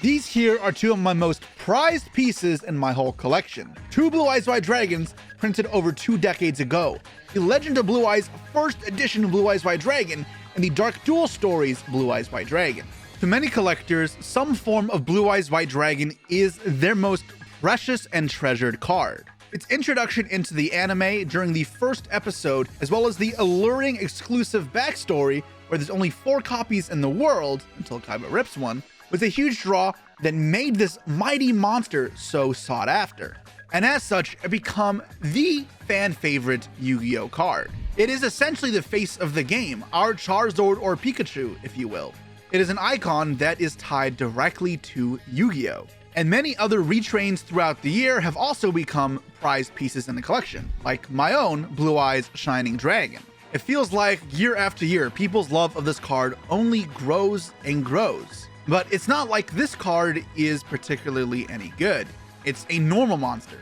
These here are two of my most prized pieces in my whole collection. Two Blue Eyes White Dragons printed over 2 decades ago. The Legend of Blue Eyes first edition of Blue Eyes White Dragon and the Dark Duel Stories Blue Eyes White Dragon. To many collectors, some form of Blue Eyes White Dragon is their most precious and treasured card. Its introduction into the anime during the first episode, as well as the alluring exclusive backstory where there's only 4 copies in the world, until Kaiba rips one, was a huge draw that made this mighty monster so sought after. And as such, it became the fan favorite Yu-Gi-Oh card. It is essentially the face of the game, our Charizard or Pikachu, if you will. It is an icon that is tied directly to Yu-Gi-Oh! And many other retrains throughout the year have also become prized pieces in the collection, like my own Blue Eyes Shining Dragon. It feels like year after year, people's love of this card only grows and grows. But it's not like this card is particularly any good. It's a normal monster.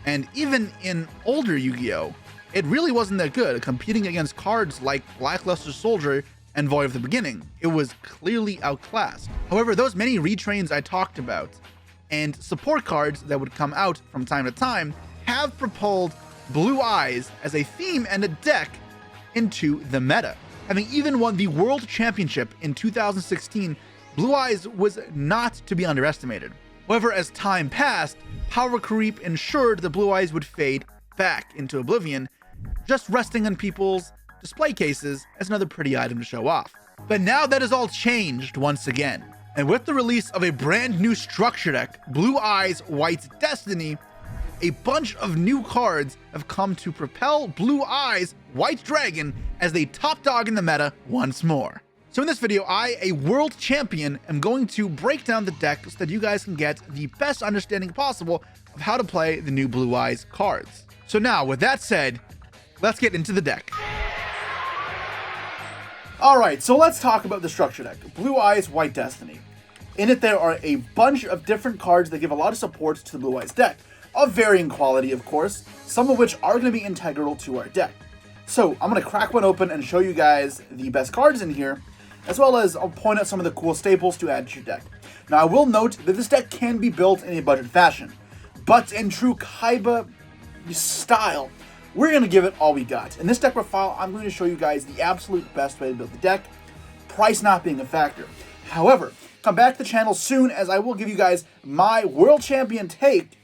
And even in older Yu-Gi-Oh!, it really wasn't that good, competing against cards like Blackluster Soldier and Void of the Beginning. It was clearly outclassed. However, those many retrains I talked about and support cards that would come out from time to time have propelled Blue Eyes as a theme and a deck into the meta. Having even won the World Championship in 2016, Blue Eyes was not to be underestimated. However, as time passed, power creep ensured the Blue Eyes would fade back into oblivion, just resting on people's display cases as another pretty item to show off. But now that has all changed once again. And with the release of a brand new structure deck, Blue Eyes White Destiny, a bunch of new cards have come to propel Blue Eyes White Dragon as the top dog in the meta once more. So in this video, I, a world champion, am going to break down the deck so that you guys can get the best understanding possible of how to play the new Blue Eyes cards. So now, with that said, let's get into the deck. Alright, so let's talk about the structure deck, Blue Eyes White Destiny. In it there are a bunch of different cards that give a lot of support to the Blue Eyes deck, of varying quality of course, some of which are going to be integral to our deck. So I'm going to crack one open and show you guys the best cards in here, as well as I'll point out some of the cool staples to add to your deck. Now I will note that this deck can be built in a budget fashion, but in true Kaiba style, we're going to give it all we got. In this deck profile, I'm going to show you guys the absolute best way to build the deck, price not being a factor. However, come back to the channel soon as I will give you guys my world champion take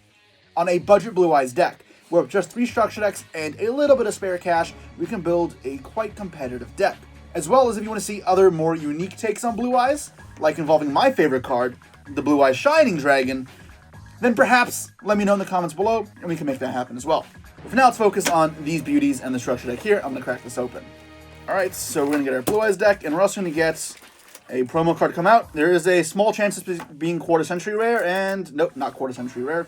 on a budget Blue Eyes deck, where with just 3 structure decks and a little bit of spare cash, we can build a quite competitive deck. As well as if you want to see other more unique takes on Blue Eyes, like involving my favorite card, the Blue Eyes Shining Dragon, then perhaps let me know in the comments below and we can make that happen as well. But for now, let's focus on these beauties and the structure deck here. I'm going to crack this open. Alright, so we're going to get our Blue Eyes deck, and we're also going to get a promo card come out. There is a small chance of being quarter century rare, and nope, not quarter century rare.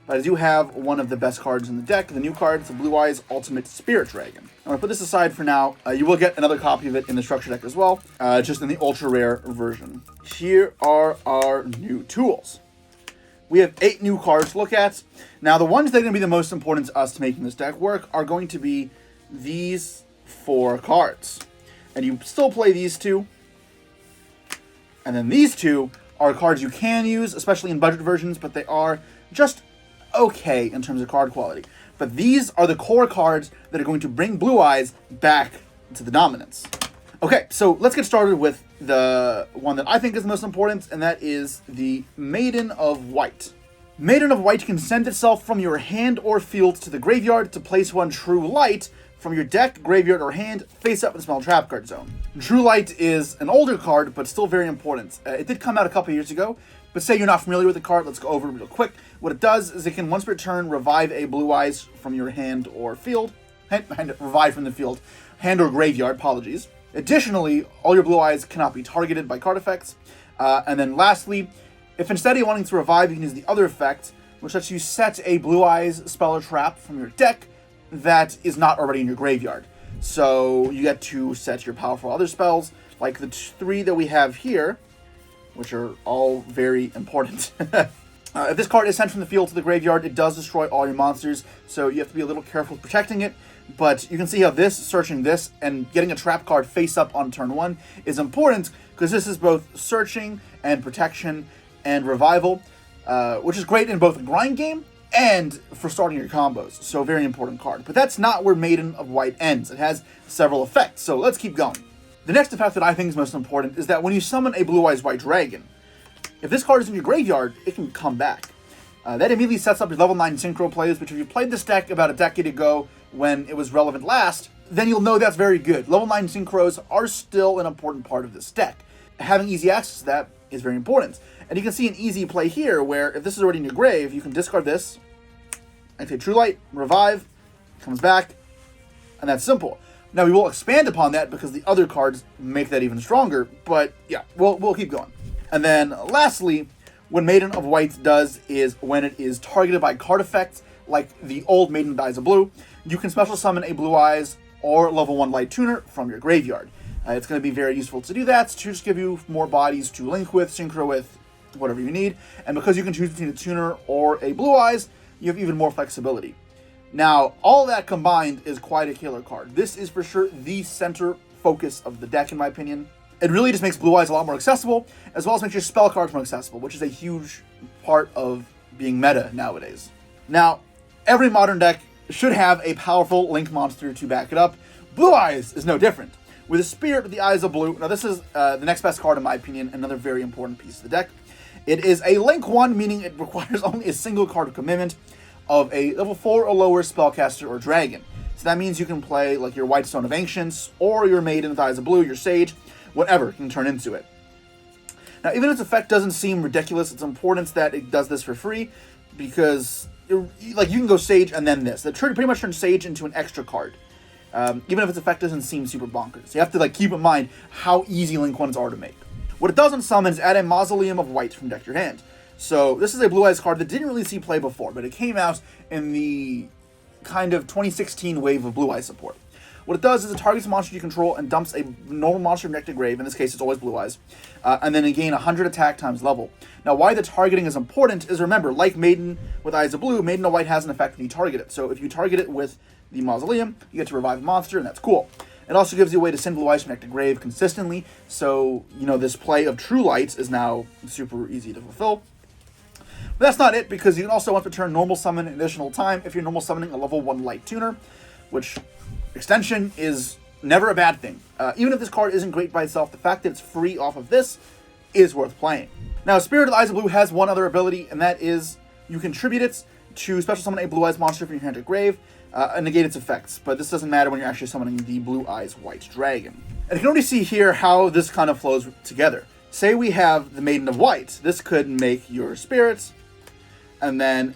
But I do have one of the best cards in the deck, the new card, the Blue Eyes Ultimate Spirit Dragon. I'm going to put this aside for now. You will get another copy of it in the structure deck as well, just in the ultra rare version. Here are our new tools. We have 8 new cards to look at. Now, the ones that are going to be the most important to us to making this deck work are going to be these 4 cards. And you still play these 2. And then these 2 are cards you can use, especially in budget versions, but they are just okay in terms of card quality. But these are the core cards that are going to bring Blue Eyes back to the dominance. Okay, so let's get started with the one that I think is the most important, and that is the Maiden of White. Maiden of White can send itself from your hand or field to the graveyard to place 1 True Light from your deck, graveyard, or hand face up in the spell trap card zone. True Light is an older card, but still very important. It did come out a couple years ago, but say you're not familiar with the card, let's go over it real quick. What it does is it can once per turn revive a Blue Eyes from your hand or field, revive from the field, hand or graveyard, apologies. Additionally, all your Blue Eyes cannot be targeted by card effects. And then lastly, if instead of wanting to revive, you can use the other effect, which lets you set a Blue Eyes spell or trap from your deck that is not already in your graveyard. So you get to set your powerful other spells, like the 3 that we have here, which are all very important. If this card is sent from the field to the graveyard, it does destroy all your monsters, so you have to be a little careful with protecting it. But you can see how this, searching this, and getting a trap card face up on turn 1 is important, because this is both searching and protection, and Revival, which is great in both a grind game and for starting your combos. So very important card. But that's not where Maiden of White ends. It has several effects, so let's keep going. The next effect that I think is most important is that when you summon a Blue Eyes White Dragon, if this card is in your graveyard, it can come back. That immediately sets up your level 9 Synchro plays, which if you played this deck about a decade ago when it was relevant last, then you'll know that's very good. Level 9 Synchros are still an important part of this deck. Having easy access to that is very important. And you can see an easy play here where if this is already in your grave, you can discard this, activate True Light, Revive, comes back, and that's simple. Now we will expand upon that because the other cards make that even stronger, but yeah, we'll keep going. And then lastly, what Maiden of White does is when it is targeted by card effects, like the old Maiden of Eyes of Blue, you can special summon a Blue Eyes or level 1 Light Tuner from your graveyard. It's going to be very useful to do that, to just give you more bodies to link with, synchro with, whatever you need. And because you can choose between a Tuner or a Blue Eyes, you have even more flexibility. Now, all that combined is quite a killer card. This is for sure the center focus of the deck, in my opinion. It really just makes Blue Eyes a lot more accessible, as well as makes your spell cards more accessible, which is a huge part of being meta nowadays. Now, every modern deck should have a powerful Link monster to back it up. Blue Eyes is no different. With a Spirit with the Eyes of Blue, now this is the next best card in my opinion, another very important piece of the deck. It is a Link 1, meaning it requires only a single card of commitment of a level 4 or lower spellcaster or dragon. So that means you can play like your White Stone of Ancients, or your Maiden with Eyes of Blue, your Sage, whatever can turn into it. Now, even if its effect doesn't seem ridiculous, it's important that it does this for free, because you can go Sage and then this. That pretty much turns Sage into an extra card, even if its effect doesn't seem super bonkers. You have to keep in mind how easy Link 1s are to make. What it does on summon is add a Mausoleum of White from deck to your hand. So this is a Blue Eyes card that didn't really see play before, but it came out in the kind of 2016 wave of Blue Eyes support. What it does is it targets a monster you control and dumps a normal monster from deck to grave. In this case, it's always Blue Eyes. And then you gain 100 attack times level. Now, why the targeting is important is, remember, like Maiden with Eyes of Blue, Maiden of White has an effect when you target it. So if you target it with the Mausoleum, you get to revive a monster, and that's cool. It also gives you a way to send Blue Eyes from deck to grave consistently. So, this play of True Lights is now super easy to fulfill. But that's not it, because you can also want to turn normal summon an additional time if you're normal summoning a level 1 Light Tuner, which extension is never a bad thing. Even if this card isn't great by itself, the fact that it's free off of this is worth playing. Now, Spirit of the Eyes of Blue has one other ability, and that is you contribute it to special summon a Blue Eyes monster from your hand to grave and negate its effects, but this doesn't matter when you're actually summoning the Blue Eyes White Dragon. And you can already see here how this kind of flows together. Say we have the Maiden of White. This could make your spirits, and then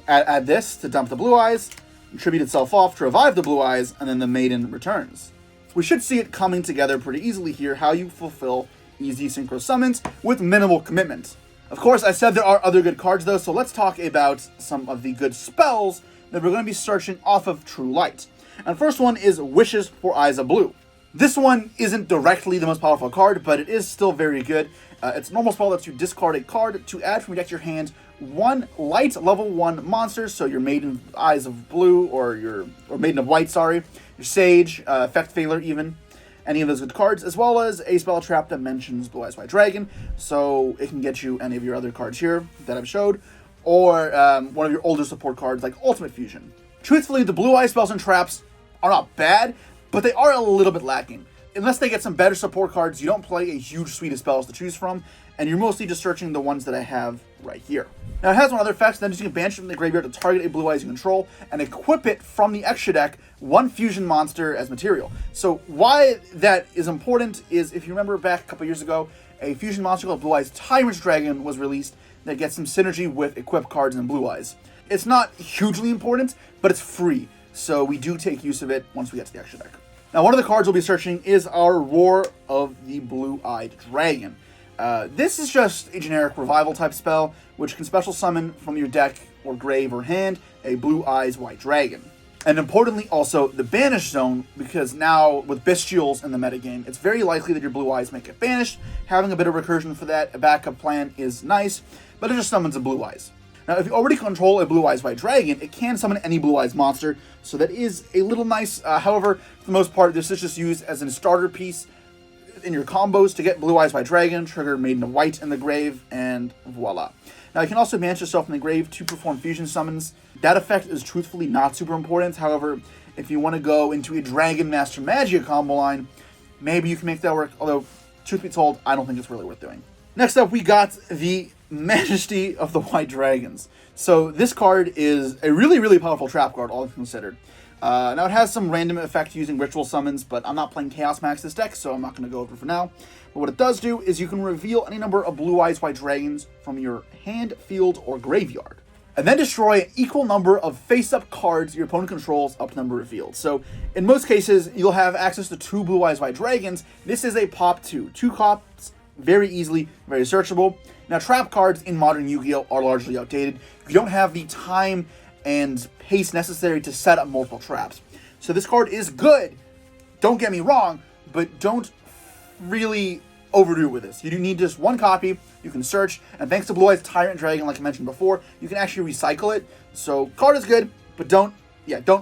add this to dump the Blue Eyes, tribute itself off to revive the Blue Eyes, and then the Maiden returns. We should see it coming together pretty easily here, how you fulfill easy synchro summons with minimal commitment. Of course, I said there are other good cards though, so let's talk about some of the good spells that we're going to be searching off of True Light. And first one is Wishes for Eyes of Blue. This one isn't directly the most powerful card, but it is still very good. It's a normal spell lets you discard a card to add from your deck to your hand one light level 1 monster, so your Maiden Eyes of Blue or Maiden of White, your Sage, Effect Failure even, any of those good cards, as well as a spell trap that mentions Blue Eyes White Dragon, so it can get you any of your other cards here that I've showed, or one of your older support cards like Ultimate Fusion. Truthfully, the Blue Eyes spells and traps are not bad, but they are a little bit lacking. Unless they get some better support cards, you don't play a huge suite of spells to choose from, and you're mostly just searching the ones that I have right here. Now, it has one other effect, then you can banish it from the graveyard to target a Blue Eyes you control, and equip it from the extra deck, one fusion monster as material. So why that is important is, if you remember back a couple years ago, a fusion monster called Blue Eyes Tyrant's Dragon was released that gets some synergy with equipped cards and Blue Eyes. It's not hugely important, but it's free, so we do take use of it once we get to the extra deck. Now, one of the cards we'll be searching is our Roar of the Blue-Eyed Dragon. This is just a generic revival type spell, which can special summon from your deck or grave or hand a Blue Eyes White Dragon. And importantly also, the Banish Zone, because now with Bestials in the metagame, it's very likely that your Blue Eyes may get banished. Having a bit of recursion for that, a backup plan is nice, but it just summons a Blue Eyes. Now, if you already control a Blue Eyes White Dragon, it can summon any Blue Eyes monster, so that is a little nice. However, for the most part, this is just used as a starter piece. in your combos to get Blue Eyes White Dragon, trigger Maiden of White in the grave, and voila. Now, you can also banish yourself in the grave to perform fusion summons. That effect is truthfully not super important. However, if you want to go into a Dragon Master Magia combo line, maybe you can make that work. Although, truth be told, I don't think it's really worth doing. Next up, we got the Majesty of the White Dragons. So this card is a really, really powerful trap card, all considered. Now, it has some random effect using ritual summons, but I'm not playing Chaos Max this deck, so I'm not going to go over it for now. But what it does do is you can reveal any number of Blue Eyes White Dragons from your hand, field, or graveyard, and then destroy an equal number of face-up cards your opponent controls up to number revealed. So, in most cases, you'll have access to 2 Blue Eyes White Dragons. This is a pop 2. 2 cops, very easily, very searchable. Now, trap cards in modern Yu-Gi-Oh! Are largely outdated. You don't have the time and pace necessary to set up multiple traps. So this card is good, don't get me wrong, but don't really overdo it with this. You do need just 1 copy, you can search, and thanks to Blue Eyes Tyrant Dragon, like I mentioned before, you can actually recycle it. So card is good, but don't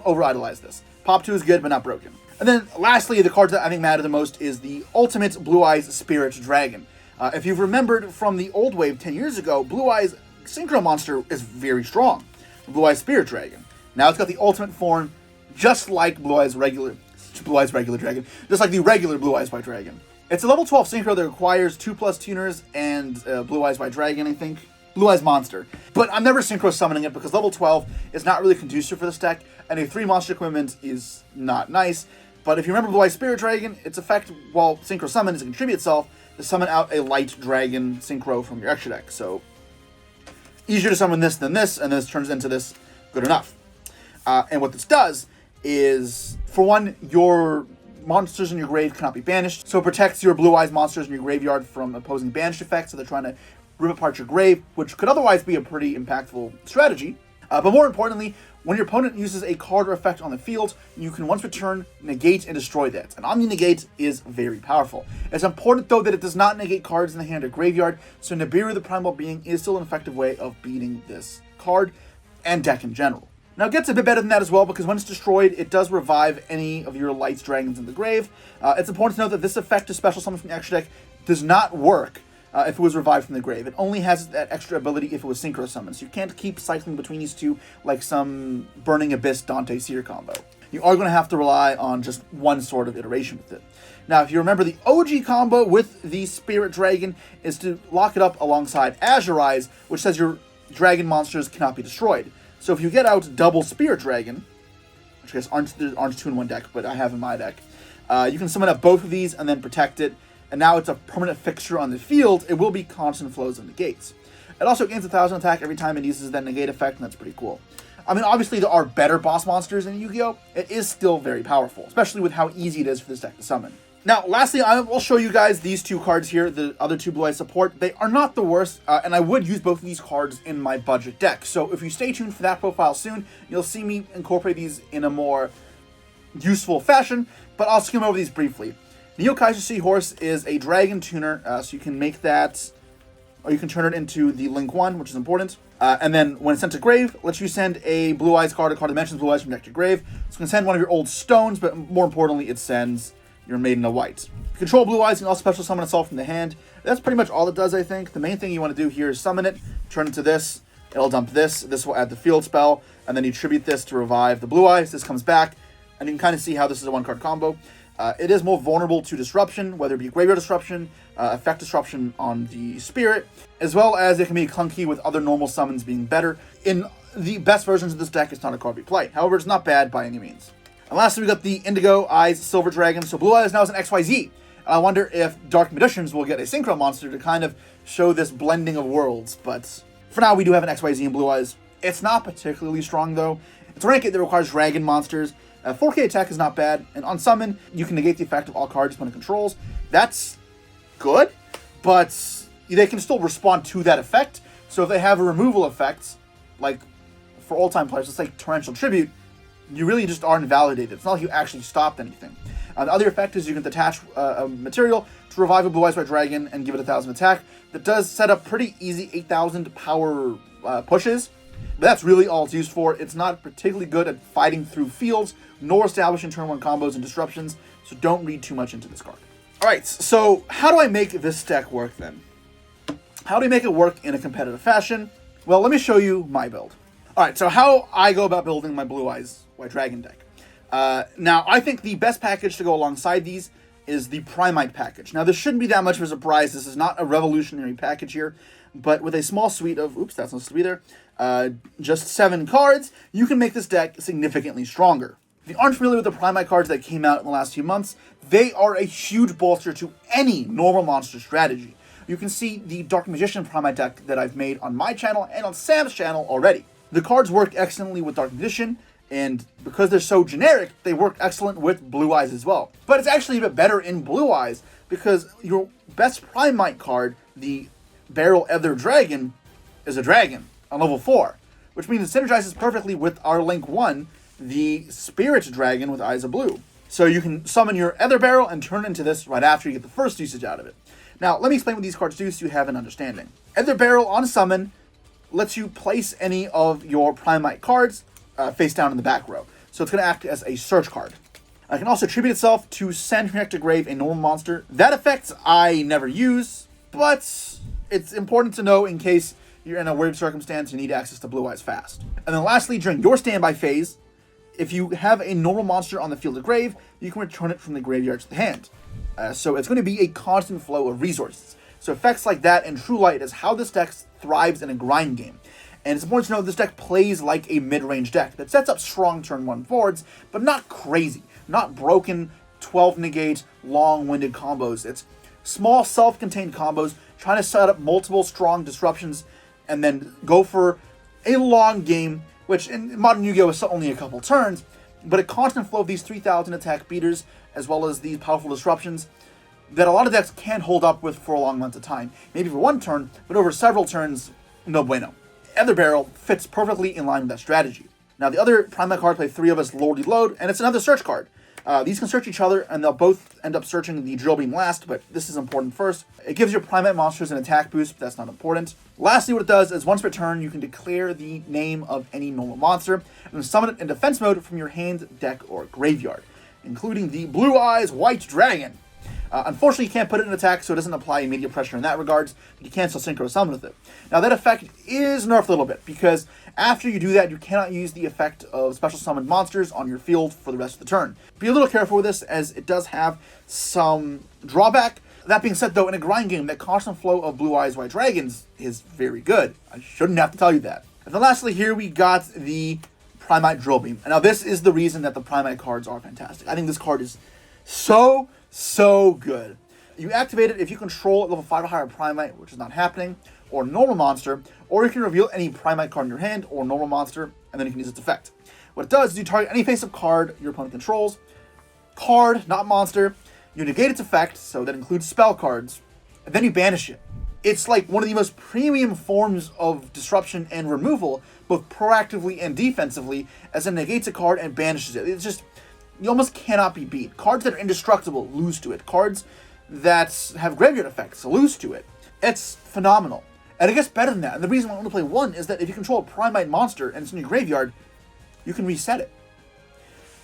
over-idolize this. Pop 2 is good, but not broken. And then lastly, the cards that I think matter the most is the ultimate Blue Eyes Spirit Dragon. If you've remembered from the old wave 10 years ago, Blue Eyes Synchro Monster is very strong. Blue Eyes Spirit Dragon. Now it's got the ultimate form, just like Blue Eyes Regular Dragon, just like the regular Blue Eyes White Dragon. It's a level 12 synchro that requires 2+ tuners and Blue Eyes White Dragon, I think. Blue Eyes Monster. But I'm never synchro summoning it because level 12 is not really conducive for this deck, and a 3 monster equipment is not nice. But if you remember Blue Eyes Spirit Dragon, its effect while synchro summon is to contribute itself to summon out a light dragon synchro from your extra deck. So easier to summon this than this, and this turns into this, good enough. And what this does is, for one, your monsters in your grave cannot be banished, so it protects your Blue Eyes monsters in your graveyard from opposing banished effects, so they're trying to rip apart your grave, which could otherwise be a pretty impactful strategy. But more importantly, when your opponent uses a card or effect on the field, you can once per turn negate and destroy that. And Omni-Negate is very powerful. It's important, though, that it does not negate cards in the hand or graveyard, so Nibiru the Primal Being is still an effective way of beating this card and deck in general. Now, it gets a bit better than that as well, because when it's destroyed, it does revive any of your light dragons in the grave. It's important to note that this effect to special summon from the extra deck does not work if it was revived from the grave. It only has that extra ability if it was synchro summoned, so you can't keep cycling between these two like some Burning Abyss Dante Seer combo. You are going to have to rely on just one sort of iteration with it. Now, if you remember, the OG combo with the Spirit Dragon is to lock it up alongside Azure Eyes, which says your dragon monsters cannot be destroyed. So if you get out double Spirit Dragon, which I guess aren't 2 in 1 deck, but I have in my deck, you can summon up both of these and then protect it, and now it's a permanent fixture on the field. It will be constant flows and negates. It also gains 1,000 attack every time it uses that negate effect, and that's pretty cool. I mean, obviously there are better boss monsters in Yu-Gi-Oh! It is still very powerful, especially with how easy it is for this deck to summon. Now, lastly, I will show you guys these 2 cards here, the other 2 Blue Eyes support. They are not the worst, and I would use both of these cards in my budget deck. So if you stay tuned for that profile soon, you'll see me incorporate these in a more useful fashion, but I'll skim over these briefly. Neo Kaiser Seahorse is a dragon tuner, so you can make that, or you can turn it into the Link 1, which is important. And then when it's sent to grave, lets you send a Blue Eyes card, a card that mentions Blue Eyes from deck to grave. So you can send one of your old stones, but more importantly, it sends your Maiden of White. If you control Blue Eyes, you can also special summon itself from the hand. That's pretty much all it does, I think. The main thing you want to do here is summon it, turn it to this, it'll dump this, this will add the field spell, and then you tribute this to revive the Blue Eyes. This comes back, and you can kind of see how this is a 1-card combo. It is more vulnerable to disruption, whether it be graveyard disruption, effect disruption on the spirit, as well as it can be clunky with other normal summons being better. In the best versions of this deck, it's not a card we play. However, it's not bad by any means. And lastly, we got the Indigo Eyes Silver Dragon. So Blue Eyes now is an XYZ. And I wonder if Dark Magicians will get a synchro monster to kind of show this blending of worlds. But for now, we do have an XYZ in Blue Eyes. It's not particularly strong, though. It's a rank 8 that requires dragon monsters. 4K attack is not bad, and on summon, you can negate the effect of all cards when it controls. That's good, but they can still respond to that effect. So if they have a removal effect, like for old-time players, it's like Torrential Tribute, you really just are invalidated. It's not like you actually stopped anything. The other effect is you can detach a material to revive a Blue Eyes White Dragon and give it 1,000 attack. That does set up pretty easy 8,000 power pushes. But that's really all it's used for. It's not particularly good at fighting through fields, nor establishing turn 1 combos and disruptions, so don't read too much into this card. Alright, so how do I make this deck work then? How do you make it work in a competitive fashion? Well, let me show you my build. Alright, so how I go about building my Blue Eyes White Dragon deck. Now, I think the best package to go alongside these is the Primite package. Now, this shouldn't be that much of a surprise. This is not a revolutionary package here, but with a small suite of, oops, that's not supposed to be there, just 7 cards, you can make this deck significantly stronger. If you aren't familiar with the Primite cards that came out in the last few months, they are a huge bolster to any normal monster strategy. You can see the Dark Magician Primite deck that I've made on my channel and on Sam's channel already. The cards work excellently with Dark Magician, and because they're so generic, they work excellent with Blue Eyes as well. But it's actually a bit better in Blue Eyes, because your best Primite card, the Barrel Ether Dragon, is a dragon on level 4, which means it synergizes perfectly with our Link 1, the Spirit Dragon with Eyes of Blue. So you can summon your Ether Barrel and turn it into this right after you get the first usage out of it. Now, let me explain what these cards do so you have an understanding. Ether Barrel on summon lets you place any of your Primite cards face down in the back row. So it's going to act as a search card. It can also attribute itself to send from deck to grave a normal monster. That effect I never use, but it's important to know in case you're in a weird circumstance and you need access to Blue Eyes fast. And then lastly, during your standby phase, if you have a normal monster on the field of grave, you can return it from the graveyard to the hand. So it's going to be a constant flow of resources. So effects like that and True Light is how this deck thrives in a grind game. And it's important to know this deck plays like a mid-range deck that sets up strong turn 1 forwards, but not crazy, not broken 12 negate, long-winded combos. It's small self-contained combos, trying to set up multiple strong disruptions, and then go for a long game, which in modern Yu-Gi-Oh! Is only a couple turns, but a constant flow of these 3,000 attack beaters, as well as these powerful disruptions, that a lot of decks can't hold up with for a long amount of time. Maybe for one turn, but over several turns, no bueno. Ether Barrel fits perfectly in line with that strategy. Now, the other Primite card play 3 of us Lordy Load, and it's another search card. These can search each other, and they'll both end up searching the Drill Beam last, but this is important first. It gives your Primite monsters an attack boost, but that's not important. Lastly, what it does is once per turn, you can declare the name of any normal monster, and summon it in defense mode from your hand, deck, or graveyard, including the Blue Eyes White Dragon. Unfortunately, you can't put it in attack, so it doesn't apply immediate pressure in that regards, but you can still synchro summon with it. Now, that effect is nerfed a little bit, because after you do that, you cannot use the effect of special summoned monsters on your field for the rest of the turn. Be a little careful with this, as it does have some drawback. That being said, though, in a grind game, that constant flow of Blue Eyes White Dragons is very good. I shouldn't have to tell you that. And then lastly, here we got the Primite Drill Beam. And now, this is the reason that the Primite cards are fantastic. I think this card is so good. You activate it if you control level 5 or higher Primite, which is not happening, or normal monster, or you can reveal any Primite card in your hand, or normal monster, and then you can use its effect. What it does is you target any face-up card your opponent controls, card, not monster, you negate its effect, so that includes spell cards, and then you banish it. It's like one of the most premium forms of disruption and removal, both proactively and defensively, as it negates a card and banishes it. It's just, you almost cannot be beat. Cards that are indestructible lose to it. Cards that have graveyard effects lose to it. It's phenomenal. And it gets better than that. And the reason I want to play 1 is that if you control a Primite monster and it's in your graveyard, you can reset it.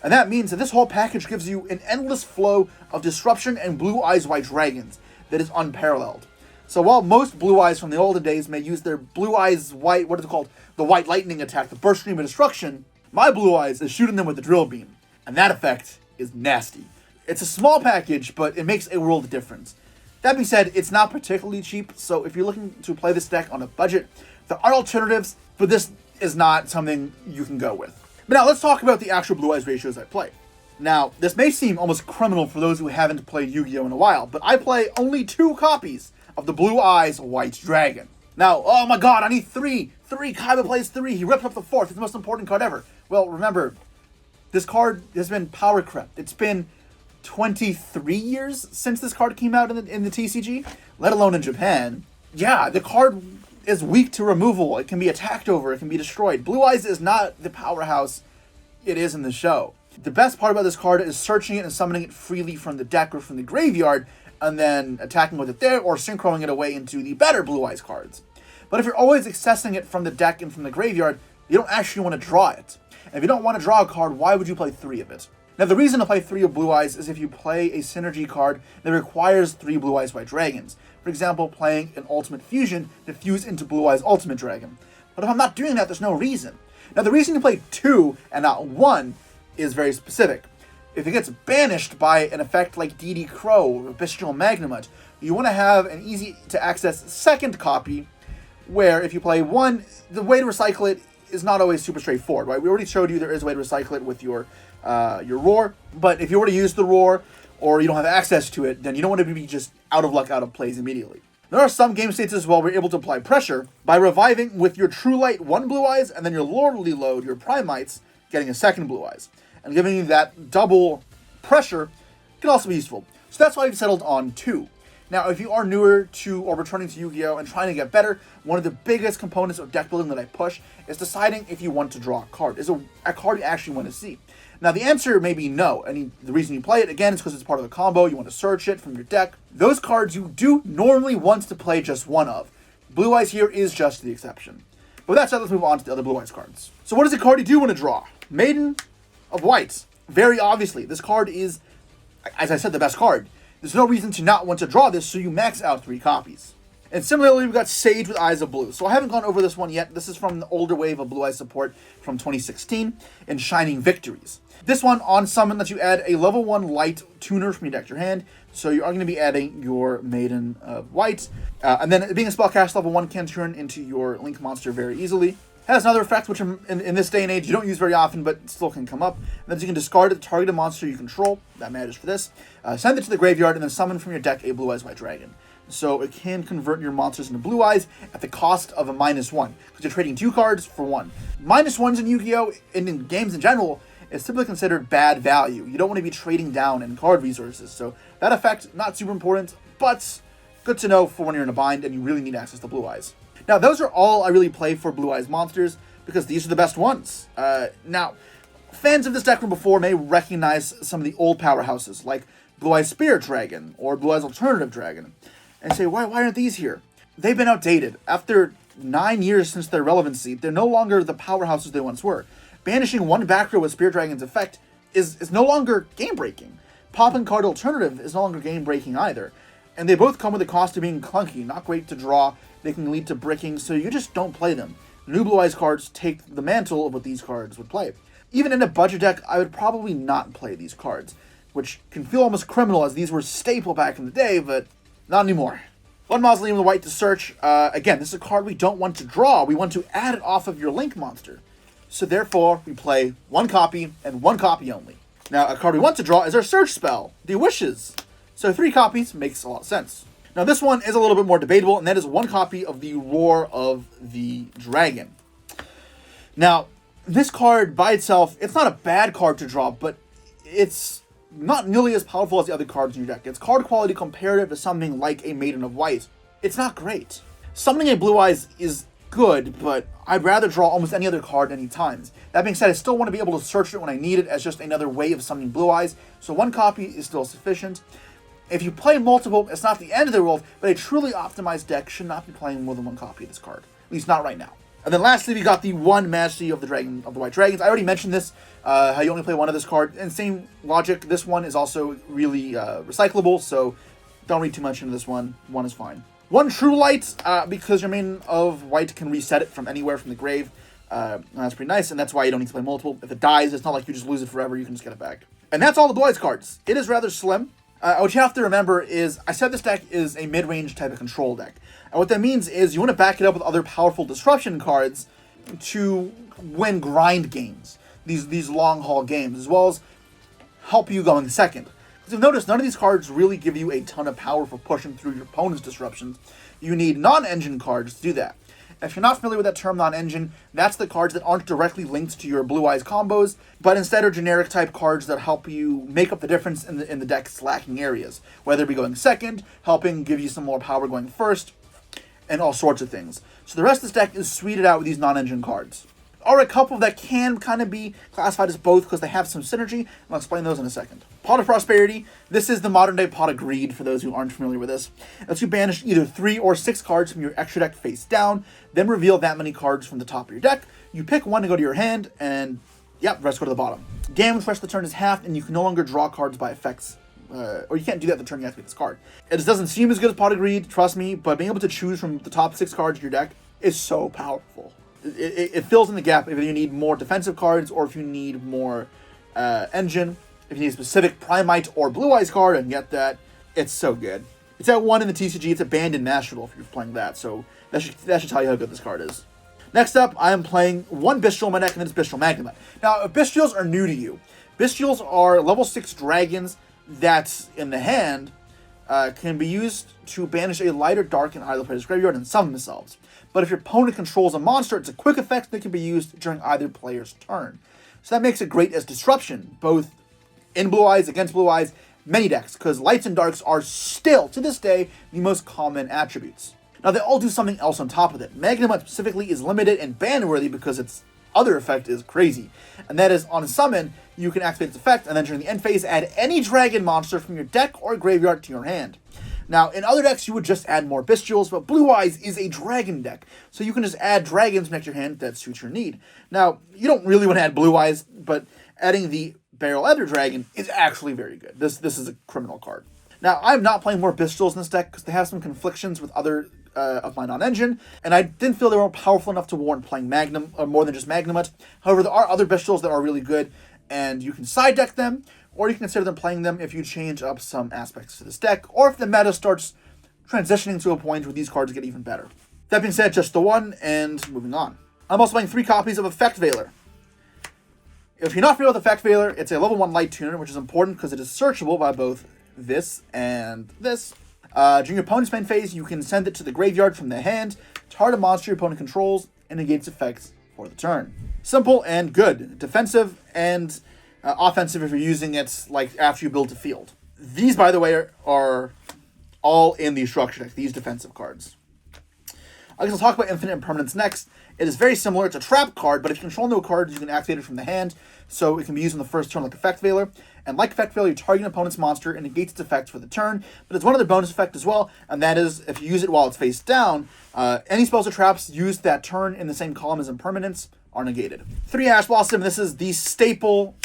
And that means that this whole package gives you an endless flow of disruption and Blue Eyes White Dragons that is unparalleled. So while most Blue Eyes from the olden days may use their Blue Eyes White, what is it called? The White Lightning attack, the Burst Stream of Destruction, my Blue Eyes is shooting them with the Drill Beam. And that effect is nasty. It's a small package, but it makes a world of difference. That being said, it's not particularly cheap, so if you're looking to play this deck on a budget, there are alternatives, but this is not something you can go with. But now let's talk about the actual Blue Eyes ratios I play. Now, this may seem almost criminal for those who haven't played Yu-Gi-Oh! In a while, but I play only 2 copies of the Blue Eyes White Dragon. Now, oh my god, I need 3! Kaiba plays 3, he ripped up the 4th, it's the most important card ever. Well, remember, this card has been power crept. It's been 23 years since this card came out in the TCG, let alone in Japan. Yeah, the card is weak to removal. It can be attacked over. It can be destroyed. Blue Eyes is not the powerhouse it is in the show. The best part about this card is searching it and summoning it freely from the deck or from the graveyard, and then attacking with it there or synchroing it away into the better Blue Eyes cards. But if you're always accessing it from the deck and from the graveyard, you don't actually want to draw it. And if you don't want to draw a card, why would you play 3 of it? Now, the reason to play 3 of Blue Eyes is if you play a synergy card that requires 3 Blue Eyes White Dragons. For example, playing an Ultimate Fusion to fuse into Blue Eyes Ultimate Dragon. But if I'm not doing that, there's no reason. Now, the reason you play 2 and not 1 is very specific. If it gets banished by an effect like DD Crow or Bestial Magnamut, you want to have an easy-to-access second copy, where if you play 1, the way to recycle it is not always super straightforward, right? We already showed you there is a way to recycle it with your Roar, but if you were to use the Roar, or you don't have access to it, then you don't want to be just out of luck, out of plays immediately. There are some game states as well where you're able to apply pressure by reviving with your True Light 1 Blue Eyes, and then your Lordly Load, your Primites, getting a second Blue Eyes. And giving you that double pressure can also be useful. So that's why I've settled on 2. Now, if you are newer to or returning to Yu-Gi-Oh! And trying to get better, one of the biggest components of deck building that I push is deciding if you want to draw a card. Is a card you actually want to see? Now, the answer may be no. The reason you play it, again, is because it's part of the combo. You want to search it from your deck. Those cards you do normally want to play just one of. Blue Eyes here is just the exception. But with that said, let's move on to the other Blue Eyes cards. So what is the card you do want to draw? Maiden of Whites. Very obviously, this card is, as I said, the best card. There's no reason to not want to draw this, so you max out 3 copies. And similarly, we've got Sage with Eyes of Blue. So I haven't gone over this one yet. This is from the older wave of Blue Eyes support from 2016 in Shining Victories. This one, on summon, lets you add a level 1 light tuner from your deck to your hand. So you are going to be adding your Maiden of White. And then being a spellcast, level 1 can turn into your Link monster very easily. Has another effect, which in this day and age you don't use very often, but still can come up. And then you can discard the targeted monster you control. That matters for this. Send it to the graveyard, and then summon from your deck a Blue Eyes White Dragon. So it can convert your monsters into Blue Eyes at the cost of a -1, because you're trading 2 cards for 1. -1s in Yu-Gi-Oh! And in games in general is typically considered bad value. You don't want to be trading down in card resources. So that effect, not super important, but good to know for when you're in a bind and you really need access to Blue Eyes. Now, those are all I really play for Blue Eyes monsters, because these are the best ones. Now, fans of this deck from before may recognize some of the old powerhouses, like Blue Eyes Spirit Dragon, or Blue Eyes Alternative Dragon, and say, why aren't these here? They've been outdated. After 9 years since their relevancy, they're no longer the powerhouses they once were. Banishing 1 back row with Spirit Dragon's effect is no longer game-breaking. Popping card Alternative is no longer game-breaking either. And they both come with the cost of being clunky, not great to draw. They can lead to bricking, so you just don't play them. New Blue Eyes cards take the mantle of what these cards would play. Even in a budget deck, I would probably not play these cards, which can feel almost criminal, as these were staple back in the day, but not anymore. 1 Mausoleum of the White to search. Again, this is a card we don't want to draw. We want to add it off of your Link monster. So therefore, we play 1 copy, and 1 copy only. Now, a card we want to draw is our search spell, the Wishes. So 3 copies makes a lot of sense. Now, this one is a little bit more debatable, and that is 1 copy of the Roar of the Dragon. Now, this card by itself, it's not a bad card to draw, but it's not nearly as powerful as the other cards in your deck. Its card quality comparative to something like a Maiden of White, it's not great. Summoning a Blue Eyes is good, but I'd rather draw almost any other card any times. That being said, I still want to be able to search it when I need it as just another way of summoning Blue Eyes, so 1 copy is still sufficient. If you play multiple, it's not the end of the world, but a truly optimized deck should not be playing more than 1 copy of this card. At least not right now. And then lastly, we got the 1 Majesty of the White Dragons. I already mentioned this, how you only play 1 of this card. And same logic, this one is also really recyclable, so don't read too much into this one. 1 is fine. 1 True Light, because your Maiden of White can reset it from anywhere from the grave. That's pretty nice, and that's why you don't need to play multiple. If it dies, it's not like you just lose it forever, you can just get it back. And that's all the Blue Eyes cards. It is rather slim. What you have to remember is, I said this deck is a mid-range type of control deck. And what that means is you want to back it up with other powerful disruption cards to win grind games, these long-haul games, as well as help you going second. Because you've noticed, none of these cards really give you a ton of power for pushing through your opponent's disruptions. You need non-engine cards to do that. If you're not familiar with that term, non-engine, that's the cards that aren't directly linked to your Blue Eyes combos, but instead are generic type cards that help you make up the difference in the deck's lacking areas. Whether it be going second, helping give you some more power going first, and all sorts of things. So the rest of this deck is sweeted out with these non-engine cards. Or a couple that can kind of be classified as both because they have some synergy, and I'll explain those in a second. Pot of Prosperity. This is the modern day Pot of Greed, for those who aren't familiar with this. It lets you banish either 3 or 6 cards from your extra deck face down, then reveal that many cards from the top of your deck. You pick one to go to your hand, and Yep, rest go to the bottom. Damage for the rest of the turn is halved, and you can no longer draw cards by effects. Or you can't do that the turn you activate this card. It just doesn't seem as good as Pot of Greed, trust me, but being able to choose from the top 6 cards in your deck is so powerful. It fills in the gap if you need more defensive cards, or if you need more engine, if you need a specific Primite or Blue Eyes card, and get that. It's so good. It's at 1 in the TCG. It's a banned in Master Duel if you're playing that, so that should tell you how good this card is. Next up, I am playing 1 Bestial in my deck, and it's Bestial Magnemite. Now, if Bestials are new to you, Bestials are level 6 dragons that, in the hand, can be used to banish a light or dark in either player's graveyard and summon themselves. But if your opponent controls a monster, it's a quick effect that can be used during either player's turn. So that makes it great as disruption, both in Blue Eyes, against Blue Eyes, many decks, because lights and darks are still, to this day, the most common attributes. Now, they all do something else on top of it. Magnemite specifically is limited and ban-worthy because its other effect is crazy. And that is, on a summon, you can activate its effect, and then during the end phase, add any dragon monster from your deck or graveyard to your hand. Now, in other decks, you would just add more Bestials, but Blue Eyes is a dragon deck, so you can just add dragons next to your hand that suits your need. Now, you don't really want to add Blue Eyes, but adding the Barrel Ether Dragon is actually very good. This is a criminal card. Now, I'm not playing more Bestials in this deck because they have some conflictions with other of my non-engine, and I didn't feel they were powerful enough to warrant playing Magnum, or more than just Magnemite. However, there are other Bestials that are really good, and you can side deck them, or you can consider them playing them if you change up some aspects to this deck, or if the meta starts transitioning to a point where these cards get even better. That being said, just the one, and moving on. I'm also playing 3 copies of Effect Veiler. If you're not familiar with Effect Veiler, it's a level 1 light tuner, which is important because it is searchable by both this and this. During your opponent's main phase, you can send it to the graveyard from the hand, target a monster your opponent controls, and negates effects for the turn. Simple and good. Defensive and offensive if you're using it like after you build a field. These, by the way, are all in the structure deck, these defensive cards. I guess I'll talk about Infinite Impermanence next. It is very similar. It's a trap card, but if you control no cards, you can activate it from the hand, so it can be used on the first turn like Effect Veiler. And like Effect Veiler, you target an opponent's monster and negates its effects for the turn, but it's one other bonus effect as well, and that is, if you use it while it's face down, any spells or traps used that turn in the same column as Impermanence are negated. 3 Ash Blossom, this is the staple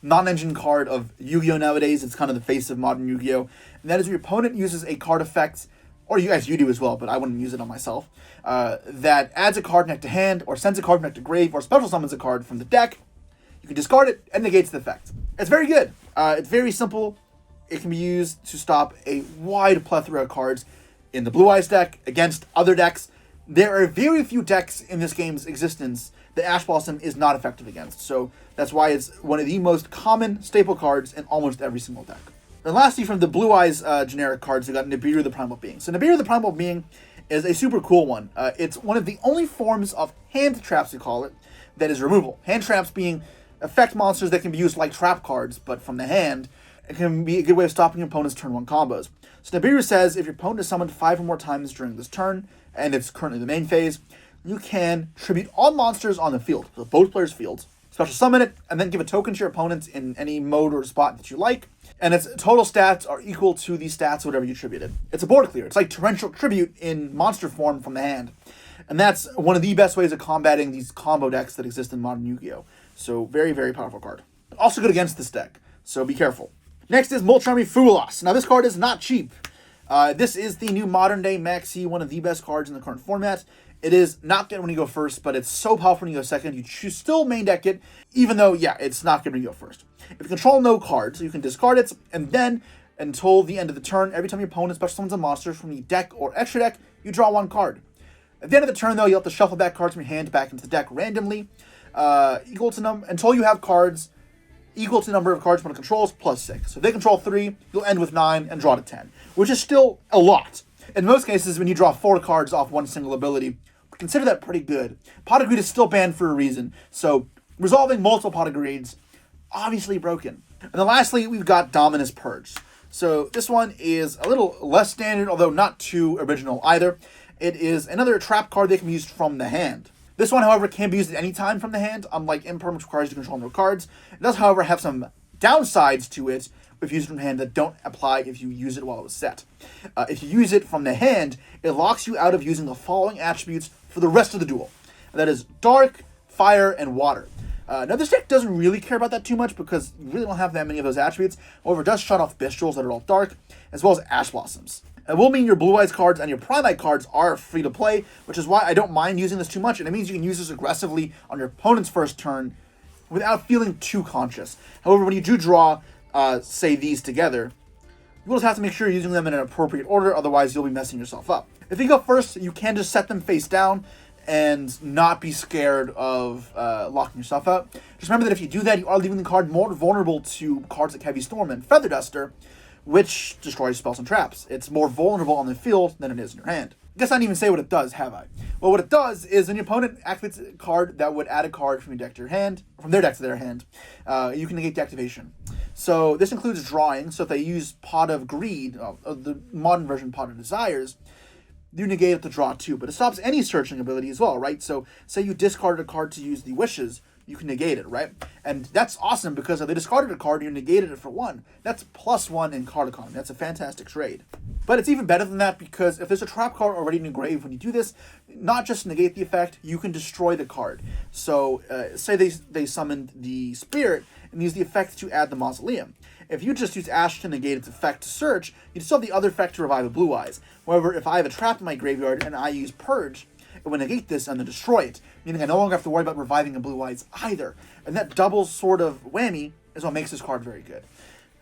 non-engine card of Yu-Gi-Oh! Nowadays. It's kind of the face of modern Yu-Gi-Oh! And that is, your opponent uses a card effect, or you do as well, but I wouldn't use it on myself, that adds a card next to hand, or sends a card next to grave, or special summons a card from the deck. You can discard it, and negates the effect. It's very good. It's very simple. It can be used to stop a wide plethora of cards in the Blue Eyes deck, against other decks. There are very few decks in this game's existence that Ash Blossom is not effective against, so that's why it's one of the most common staple cards in almost every single deck. And lastly, from the Blue Eyes generic cards, we got Nibiru the Primal Being. So Nibiru the Primal Being is a super cool one. It's one of the only forms of hand traps, we call it, that is removable. Hand traps being effect monsters that can be used like trap cards, but from the hand. It can be a good way of stopping your opponent's turn 1 combos. So Nibiru says, if your opponent is summoned 5 or more times during this turn, and it's currently the main phase, you can tribute all monsters on the field, so both players' fields, special summon it, and then give a token to your opponent in any mode or spot that you like, and its total stats are equal to the stats of whatever you tributed. It's a board clear. It's like Torrential Tribute in monster form from the hand. And that's one of the best ways of combating these combo decks that exist in modern Yu-Gi-Oh! So very, very powerful card. Also good against this deck, so be careful. Next is Moltrami Fuelos. Now this card is not cheap. This is the new modern day Maxi, one of the best cards in the current format. It is not good when you go first, but it's so powerful when you go second. You choose still main deck it, even though, yeah, it's not good when you go first. If you control no cards, you can discard it, and then, until the end of the turn, every time your opponent special summons a monster from the deck or extra deck, you draw 1 card. At the end of the turn, though, you'll have to shuffle back cards from your hand back into the deck randomly, equal to until you have cards equal to the number of cards one controls plus 6. So if they control 3, you'll end with 9 and draw to 10, which is still a lot. In most cases, when you draw 4 cards off one single ability, consider that pretty good. Pot of Greed is still banned for a reason, so resolving multiple Pot of Greeds, obviously broken. And then lastly, we've got Dominus Purge. So this one is a little less standard, although not too original either. It is another trap card that can be used from the hand. This one, however, can be used at any time from the hand, unlike Imperm, which requires you to control no cards. It does, however, have some downsides to it if used from the hand that don't apply if you use it while it was set. If you use it from the hand, it locks you out of using the following attributes for the rest of the duel. And that is Dark, Fire, and Water. Now, this deck doesn't really care about that too much because you really don't have that many of those attributes. However, it does shut off Bistrels that are all dark, as well as Ash Blossoms. It will mean your Blue Eyes cards and your Primite cards are free to play, which is why I don't mind using this too much, and it means you can use this aggressively on your opponent's first turn without feeling too conscious. However, when you do draw, say, these together, you will just have to make sure you're using them in an appropriate order, otherwise you'll be messing yourself up. If you go first, you can just set them face down and not be scared of locking yourself out. Just remember that if you do that, you are leaving the card more vulnerable to cards like Heavy Storm and Feather Duster, which destroys spells and traps. It's more vulnerable on the field than it is in your hand. I guess I didn't even say what it does, have I? Well, what it does is when your opponent activates a card that would add a card from your deck to your hand, from their deck to their hand, you can negate the activation. So this includes drawing. So if they use Pot of Greed, the modern version Pot of Desires, you negate it to draw 2, but it stops any searching ability as well, right? So say you discarded a card to use the Wishes, you can negate it, right? And that's awesome because if they discarded a card and you negated it for 1, that's +1 in card economy. That's a fantastic trade. But it's even better than that because if there's a trap card already in your grave when you do this, not just negate the effect, you can destroy the card. So say they summoned the Spirit and use the effect to add the Mausoleum. If you just use Ash to negate its effect to search, you still have the other effect to revive a Blue Eyes. However, if I have a trap in my graveyard and I use Purge, it will negate this and then destroy it, meaning I no longer have to worry about reviving a Blue Eyes either. And that double sort of whammy is what makes this card very good.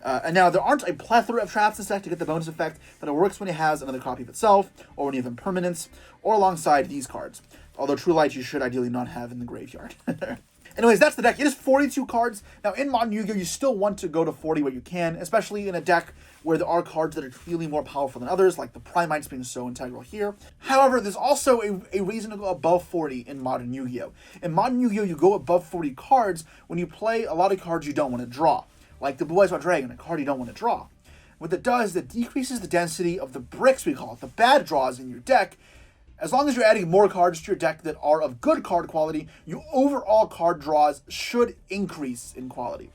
And now, there aren't a plethora of traps in this deck to get the bonus effect, but it works when it has another copy of itself, or when you have impermanence, or alongside these cards. Although True Light you should ideally not have in the graveyard. Anyways, that's the deck. It is 42 cards. Now, in Modern Yu-Gi-Oh!, you still want to go to 40 where you can, especially in a deck where there are cards that are clearly more powerful than others, like the Primites being so integral here. However, there's also a reason to go above 40 in Modern Yu-Gi-Oh! In Modern Yu-Gi-Oh!, you go above 40 cards when you play a lot of cards you don't want to draw, like the Blue Eyes White Dragon, a card you don't want to draw. What that does is it decreases the density of the bricks, we call it, the bad draws in your deck. As long as you're adding more cards to your deck that are of good card quality, your overall card draws should increase in quality.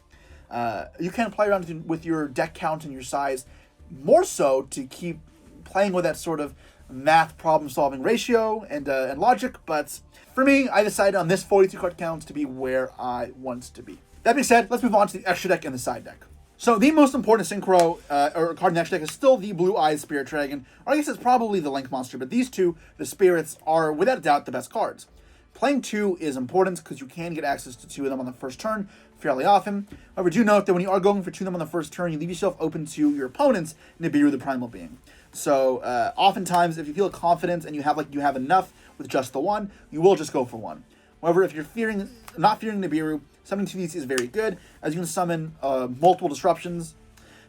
You can play around with your deck count and your size more so to keep playing with that sort of math problem-solving ratio and logic, but for me, I decided on this 42 card count to be where I want to be. That being said, let's move on to the extra deck and the side deck. So the most important synchro or card in the extra deck is still the Blue Eyes Spirit Dragon, or I guess it's probably the Link Monster, but these two, the Spirits, are without a doubt the best cards. Playing 2 is important because you can get access to 2 of them on the first turn fairly often. However, do note that when you are going for 2 of them on the first turn, you leave yourself open to your opponent's Nibiru, the Primal Being. So oftentimes, if you feel confident and you have enough with just the 1, you will just go for 1. However, if you're not fearing Nibiru, summoning 2 of these is very good, as you can summon multiple disruptions.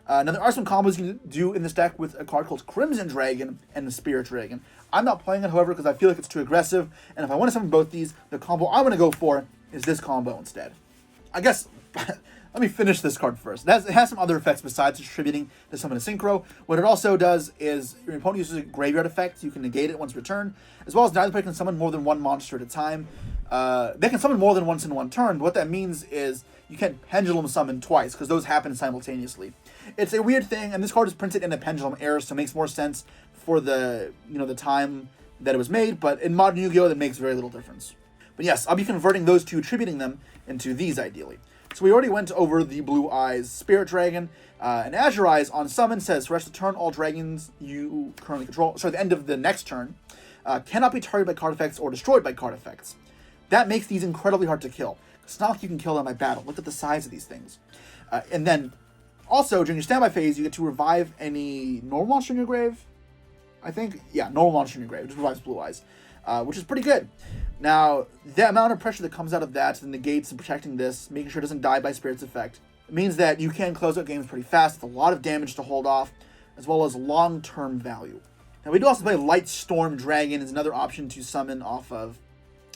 Now, there are some combos you can do in this deck with a card called Crimson Dragon and the Spirit Dragon. I'm not playing it, however, because I feel like it's too aggressive, and if I want to summon both these, the combo I want to go for is this combo instead. I guess, let me finish this card first. It has some other effects besides distributing to summon a synchro. What it also does is, your opponent uses a graveyard effect, you can negate it once per turn, as well as neither player can summon more than 1 monster at a time. They can summon more than once in 1 turn, but what that means is you can't pendulum summon twice, because those happen simultaneously. It's a weird thing, and this card is printed in a pendulum era, so it makes more sense for the time that it was made, but in Modern Yu-Gi-Oh! That makes very little difference. But yes, I'll be converting those two, attributing them into these ideally. So we already went over the Blue Eyes Spirit Dragon, and Azure Eyes on summon says, for the rest of the turn, all dragons you currently control, sorry, the end of the next turn, cannot be targeted by card effects or destroyed by card effects. That makes these incredibly hard to kill. It's not like you can kill them by battle. Look at the size of these things. And then, also, during your standby phase, you get to revive any normal monster in your grave. I think, yeah, normal monster in your grave. It just revives Blue Eyes, which is pretty good. Now, the amount of pressure that comes out of that, the negates and protecting this, making sure it doesn't die by Spirit's effect, means that you can close out games pretty fast with a lot of damage to hold off, as well as long-term value. Now, we do also play Light Storm Dragon as another option to summon off of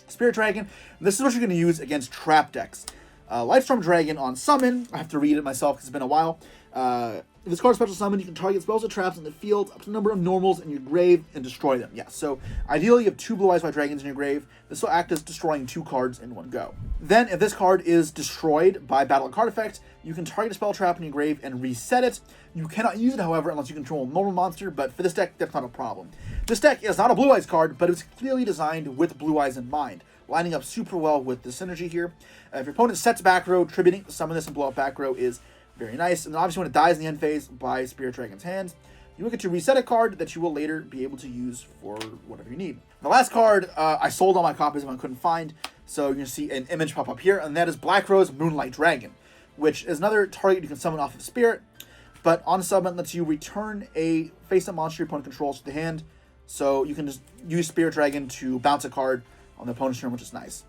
Spirit Dragon. And this is what you're going to use against trap decks. Lightstorm Dragon on summon. I have to read it myself because it's been a while. If this card special summon, you can target spells or traps in the field up to the number of normals in your grave and destroy them. Yeah, so ideally you have 2 Blue Eyes White Dragons in your grave. This will act as destroying 2 cards in one go. Then, if this card is destroyed by battle card effect, you can target a spell trap in your grave and reset it. You cannot use it, however, unless you control a normal monster, but for this deck, that's not a problem. This deck is not a Blue Eyes card, but it's clearly designed with Blue Eyes in mind. lining up super well with the synergy here. If your opponent sets back row, tributing, summon this and blow up back row is very nice. And then obviously when it dies in the end phase by Spirit Dragon's hands, you will get to reset a card that you will later be able to use for whatever you need. The last card, I sold all my copies when I couldn't find, so you can see an image pop up here, and that is Black Rose Moonlight Dragon, which is another target you can summon off of Spirit, but on summon lets you return a face-up monster your opponent controls to the hand, so you can just use Spirit Dragon to bounce a card on the opponent's turn, which is nice.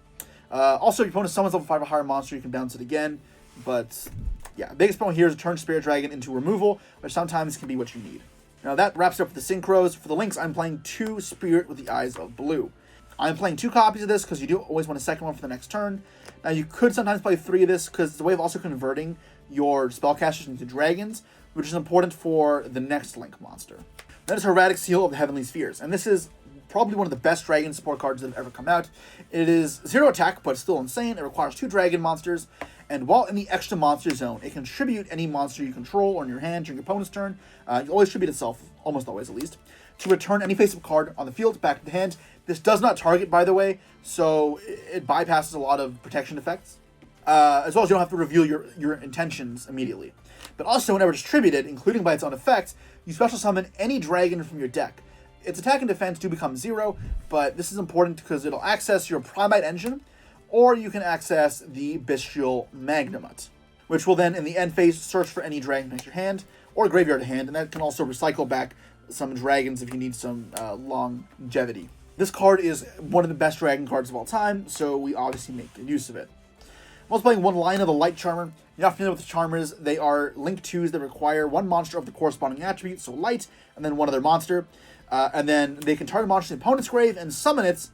Also, if your opponent summons level 5 or higher monster, you can bounce it again, but yeah, biggest problem here is to turn Spirit Dragon into removal, which sometimes can be what you need. Now that wraps up the synchros. For the links, I'm playing 2 Spirit with the Eyes of Blue. I'm playing 2 copies of this because you do always want a second one for the next turn. Now you could sometimes play 3 of this because it's a way of also converting your spellcasters into dragons, which is important for the next Link monster. That is Hermetic Seal of the Heavenly Spheres, and this is probably one of the best dragon support cards that have ever come out. It is 0 attack, but still insane. It requires 2 dragon monsters, and while in the extra monster zone, it can tribute any monster you control or in your hand during your opponent's turn. You always tribute itself, almost always at least, to return any face-up card on the field back to the hand. This does not target, by the way, so it bypasses a lot of protection effects, as well as you don't have to reveal your intentions immediately. But also, whenever it's tributed, including by its own effects, you special summon any dragon from your deck. Its attack and defense do become 0, but this is important because it'll access your Primite engine, or you can access the Bestial Magnamut, which will then, in the end phase, search for any dragon from your hand, or graveyard to hand, and that can also recycle back some dragons if you need some longevity. This card is one of the best dragon cards of all time, so we obviously make good use of it. I'm also playing one line of the Light Charmer. You're not familiar with the Charmers. They are Link 2s that require 1 monster of the corresponding attribute, so Light, and then 1 other monster. And then they can target a monster in the opponent's grave and summon it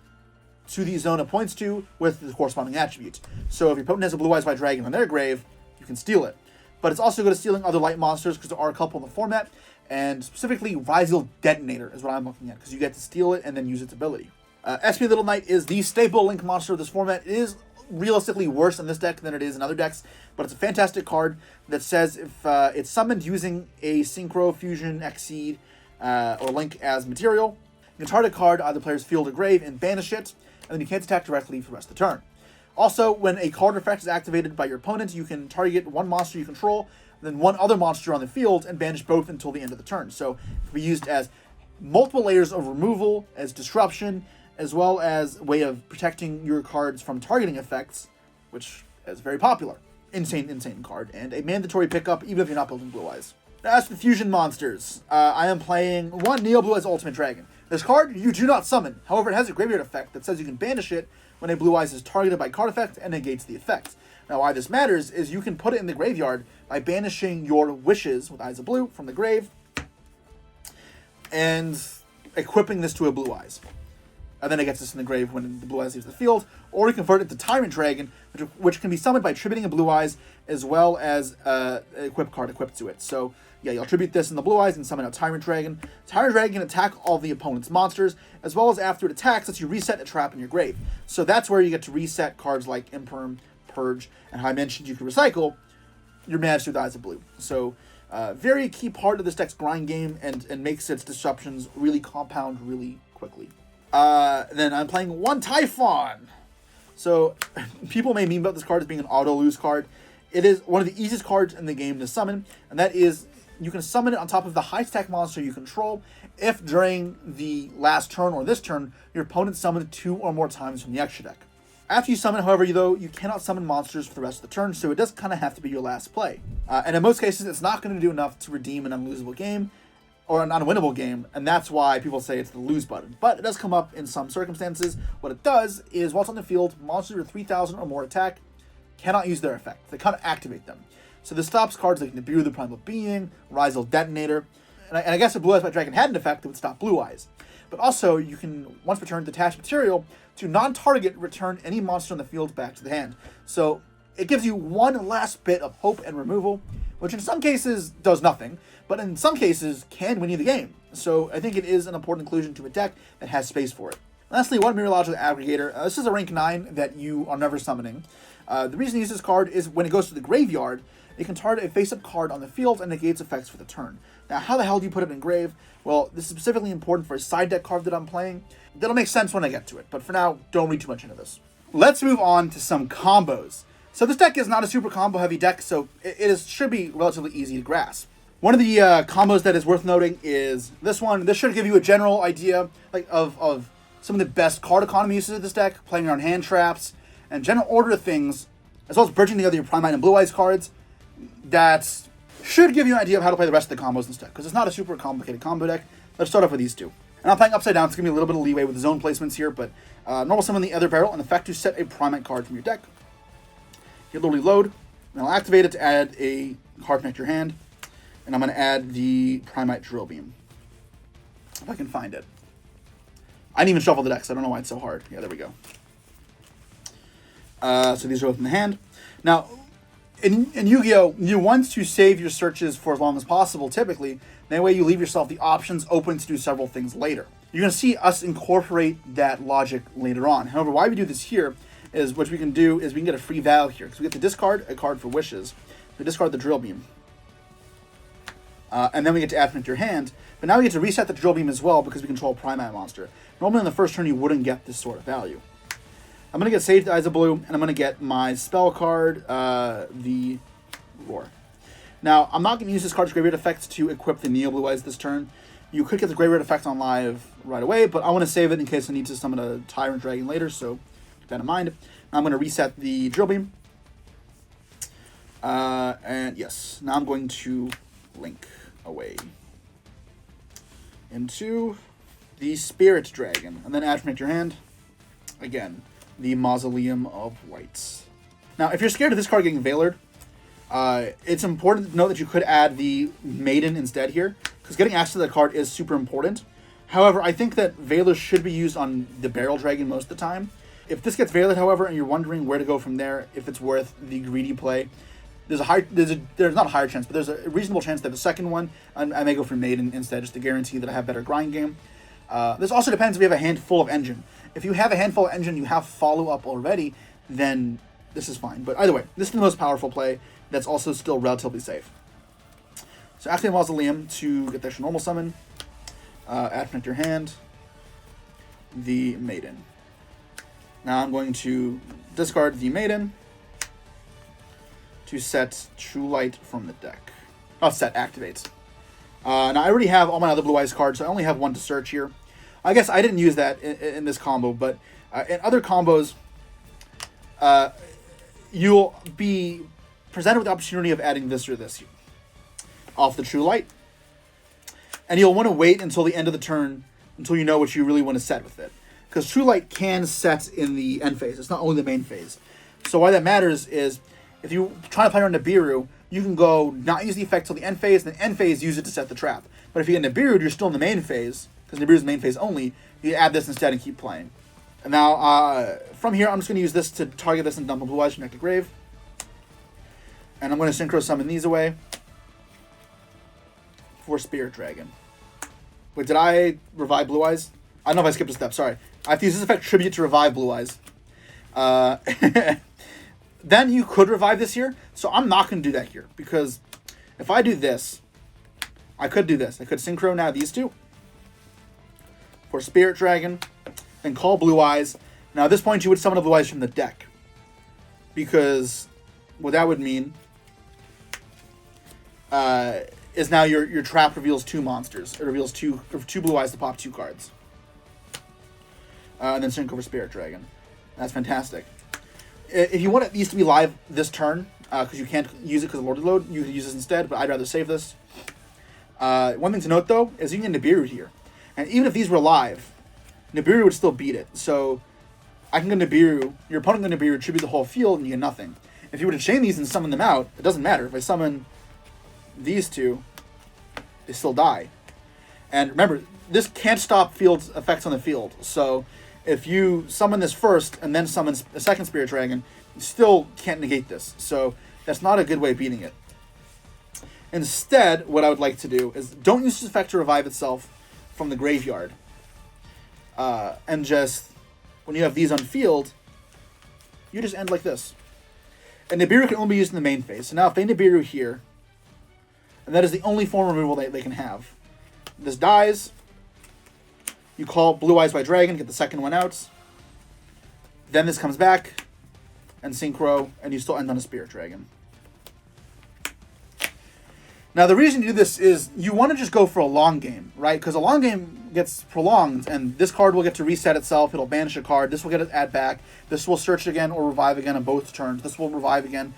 to the zone it points to with the corresponding attribute. So if your opponent has a Blue Eyes White Dragon on their grave, you can steal it. But it's also good at stealing other light monsters because there are a couple in the format, and specifically Vaudeo Detonator is what I'm looking at because you get to steal it and then use its ability. SP Little Knight is the staple Link monster of this format. It is realistically worse in this deck than it is in other decks, but it's a fantastic card that says if it's summoned using a Synchro, Fusion, Exceed, or Link as material, you can target a card either player's field or grave and banish it, and then you can't attack directly for the rest of the turn. Also, when a card effect is activated by your opponent, you can target 1 monster you control, then 1 other monster on the field, and banish both until the end of the turn. So it can be used as multiple layers of removal, as disruption, as well as a way of protecting your cards from targeting effects, which is very popular. Insane card, and a mandatory pickup even if you're not building Blue Eyes. As for the fusion monsters, I am playing 1 Neo Blue Eyes Ultimate Dragon. This card you do not summon, however it has a graveyard effect that says you can banish it when a Blue Eyes is targeted by card effect and negates the effect. Now why this matters is you can put it in the graveyard by banishing your Wishes with Eyes of Blue from the grave and equipping this to a Blue Eyes. And then it gets this in the grave when the Blue Eyes leaves the field, or you convert it to Tyrant Dragon, which can be summoned by tributing a Blue Eyes, as well as an equip card equipped to it. So, yeah, you'll tribute this in the Blue Eyes and summon a Tyrant Dragon. Tyrant Dragon can attack all the opponent's monsters, as well as after it attacks, lets you reset a trap in your grave. So that's where you get to reset cards like Imperm, Purge, and how I mentioned you can recycle your Majesty with Eyes of Blue. So, very key part of this deck's grind game, and makes its disruptions really compound really quickly. Then I'm playing 1 Typhon. So, people may meme about this card as being an auto-lose card. It is one of the easiest cards in the game to summon, and that is, you can summon it on top of the high-stack monster you control if during the last turn or this turn, your opponent summoned 2 or more times from the extra deck. After you summon, however, you cannot summon monsters for the rest of the turn, so it does kind of have to be your last play. And in most cases, it's not going to do enough to redeem an unlosable game, or an unwinnable game, and that's why people say it's the lose button. But it does come up in some circumstances. What it does is, while it's on the field, monsters with 3,000 or more attack cannot use their effect. They can't activate them. So this stops cards like Nibiru the Primal Being, Vaudeo Detonator, and I guess if Blue Eyes White Dragon had an effect, it would stop Blue Eyes. But also, you can, once per turn, detach material to non-target return any monster on the field back to the hand. So it gives you one last bit of hope and removal, which in some cases does nothing, but in some cases can win you the game. So I think it is an important inclusion to a deck that has space for it. Lastly, 1 Mirological Aggregator. This is a rank 9 that you are never summoning. The reason to use this card is when it goes to the graveyard, it can target a face-up card on the field and negates effects for the turn. Now, how the hell do you put it in grave? Well, this is specifically important for a side deck card that I'm playing. That'll make sense when I get to it, but for now, don't read too much into this. let's move on to some combos. So this deck is not a super combo heavy deck, so should be relatively easy to grasp. One of the combos that is worth noting is this one. This should give you a general idea of some of the best card economy uses of this deck, playing around hand traps, and general order of things, as well as bridging together your Prime Eyes and Blue Eyes cards. That should give you an idea of how to play the rest of the combos in this deck, because it's not a super complicated combo deck. Let's start off with these two. And I'm playing Upside Down, so it's going to be a little bit of leeway with zone placements here, but normal summon the other barrel, and the fact to set a Prime Eyes card from your deck. You literally load, and I'll activate it to add a card from your hand, and I'm going to add the Prime Eyes Drill Beam, if I can find it. I didn't even shuffle the deck, so I don't know why it's so hard. Yeah, there we go. So these are both in the hand. Now, in Yu-Gi-Oh!, you want to save your searches for as long as possible, typically. That way you leave yourself the options open to do several things later. You're going to see us incorporate that logic later on. However, why we do this here is what we can do is we can get a free value here. Because we get to discard a card for wishes. We discard the Drill Beam. And then we get to add from your hand. But now we get to reset the Drill Beam as well because we control a Prime Eye monster. Normally on the first turn you wouldn't get this sort of value. I'm going to get Sage the Eyes of Blue, and I'm going to get my spell card, the Roar. Now, I'm not going to use this card's graveyard effect to equip the Neo Blue Eyes this turn. You could get the graveyard effect on live right away, but I want to save it in case I need to summon a Tyrant Dragon later, so keep that in mind. Now I'm going to reset the Drill Beam. And yes, now I'm going to link away into the Spirit Dragon, and then add from your hand. Again, the Mausoleum of Whites. Now, if you're scared of this card getting Veilered, it's important to note that you could add the Maiden instead here, because getting access to that card is super important. However, I think that Veiler should be used on the Barrel Dragon most of the time. If this gets Veilered, however, and you're wondering where to go from there, if it's worth the greedy play, there's not a higher chance, but there's a reasonable chance that the second one, I may go for Maiden instead, just to guarantee that I have better grind game. This also depends if you have a handful of Engine. If you have a handful of Engine, you have follow-up already, then this is fine. But either way, this is the most powerful play that's also still relatively safe. So activate Mausoleum to get the extra normal summon. Add from your hand the Maiden. Now I'm going to discard the Maiden to set True Light from the deck. Oh, set activates. Now I already have all my other Blue Eyes cards, so I only have one to search here. I guess I didn't use that in this combo, but in other combos, you'll be presented with the opportunity of adding this or this here off the True Light. And you'll want to wait until the end of the turn until you know what you really want to set with it. Because True Light can set in the end phase. It's not only the main phase. So why that matters is if you try to play around Nibiru, you can go not use the effect till the end phase, and the end phase use it to set the trap. But if you get Nibiru, you're still in the main phase, because Nibiru's main phase only, you add this instead and keep playing. And now, from here, I'm just going to use this to target this and dump a Blue Eyes from Deck to Grave. And I'm going to Synchro Summon these away for Spirit Dragon. Wait, did I revive Blue Eyes? I don't know if I skipped a step, sorry. I have to use this effect Tribute to revive Blue Eyes. Then you could revive this here, so I'm not going to do that here, because if I do this, I could do this. I could Synchro now these two for Spirit Dragon, and call Blue Eyes. Now at this point you would summon a Blue Eyes from the deck, because what that would mean is now your trap reveals two monsters. It reveals two Blue Eyes to pop two cards. And then Synchro for Spirit Dragon. That's fantastic. If you want these to be live this turn, because you can't use it because of Lord Load, you can use this instead, but I'd rather save this. One thing to note, though, is you can get Nibiru here. And even if these were live, Nibiru would still beat it. So I can go Nibiru, your opponent can Nibiru, tribute the whole field, and you get nothing. If you were to chain these and summon them out, it doesn't matter. If I summon these two, they still die. And remember, this can't stop field effects on the field. So if you summon this first and then summon a second Spirit Dragon, you still can't negate this. So that's not a good way of beating it. Instead, what I would like to do is don't use this effect to revive itself from the graveyard. And just, when you have these on field, you just end like this. And Nibiru can only be used in the main phase. So now if they Nibiru here, and that is the only form of removal they can have. This dies. You call Blue Eyes by Dragon, get the second one out. Then this comes back and synchro, and you still end on a Spirit Dragon. Now, the reason you do this is you want to just go for a long game, right? Because a long game gets prolonged, and this card will get to reset itself. It'll banish a card. This will get it add back. This will search again or revive again on both turns. This will revive again.